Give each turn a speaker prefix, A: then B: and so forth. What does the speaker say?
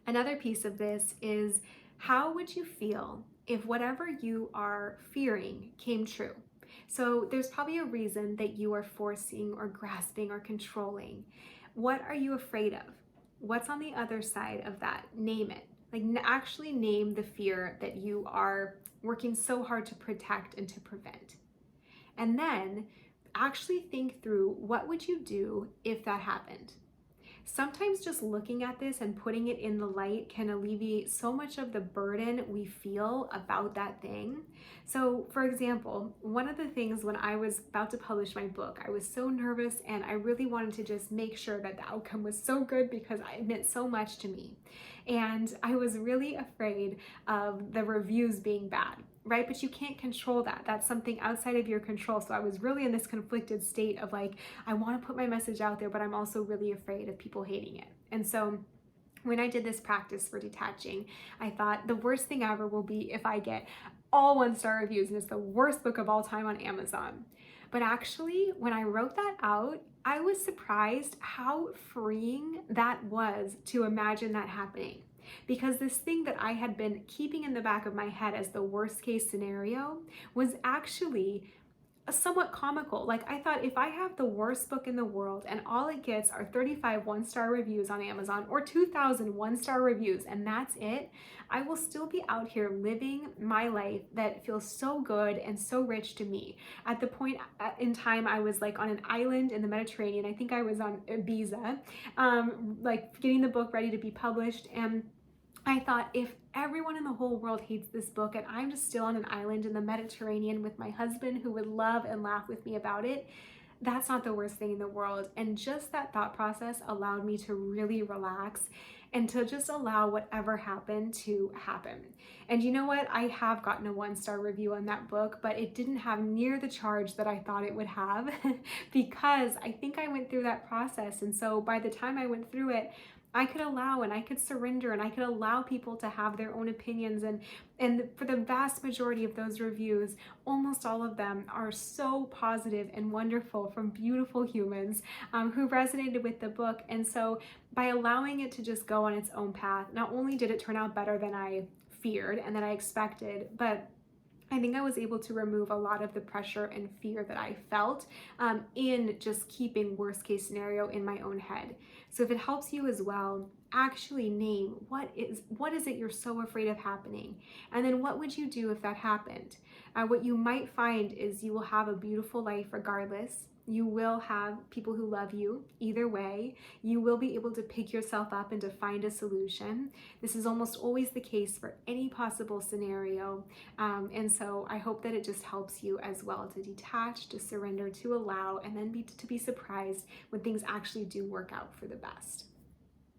A: Another piece of this is, how would you feel if whatever you are fearing came true? So there's probably a reason that you are forcing or grasping or controlling. What are you afraid of? What's on the other side of that? Name it. Like, actually name the fear that you are working so hard to protect and to prevent. And then actually think through, what would you do if that happened? Sometimes just looking at this and putting it in the light can alleviate so much of the burden we feel about that thing. So, for example, one of the things when I was about to publish my book, I was so nervous and I really wanted to just make sure that the outcome was so good because it meant so much to me. And I was really afraid of the reviews being bad, right? But you can't control that. That's something outside of your control. So I was really in this conflicted state of like, I want to put my message out there, but I'm also really afraid of people hating it. And so when I did this practice for detaching, I thought the worst thing ever will be if I get all 1-star reviews and it's the worst book of all time on Amazon. But actually, when I wrote that out, I was surprised how freeing that was to imagine that happening. Because this thing that I had been keeping in the back of my head as the worst case scenario was actually somewhat comical. Like, I thought, if I have the worst book in the world and all it gets are 35 1-star reviews on Amazon or 2,000 1-star reviews and that's it, I will still be out here living my life that feels so good and so rich to me. At the point in time, I was like on an island in the Mediterranean. I think I was on Ibiza, like getting the book ready to be published. And I thought, if everyone in the whole world hates this book and I'm just still on an island in the Mediterranean with my husband who would love and laugh with me about it, that's not the worst thing in the world. And just that thought process allowed me to really relax and to just allow whatever happened to happen. And you know what? I have gotten a 1-star review on that book, but it didn't have near the charge that I thought it would have because I think I went through that process. And so by the time I went through it, I could allow and I could surrender and I could allow people to have their own opinions. And for the vast majority of those reviews, almost all of them are so positive and wonderful from beautiful humans who resonated with the book. And so by allowing it to just go on its own path, not only did it turn out better than I feared and that I expected, but I think I was able to remove a lot of the pressure and fear that I felt in just keeping worst case scenario in my own head. So if it helps you as well, actually name what is it you're so afraid of happening, and then what would you do if that happened. What you might find is you will have a beautiful life regardless. You will have people who love you either way. You will be able to pick yourself up and to find a solution. This is almost always the case for any possible scenario. And so I hope that it just helps you as well to detach, to surrender, to allow, and then to be surprised when things actually do work out for the best.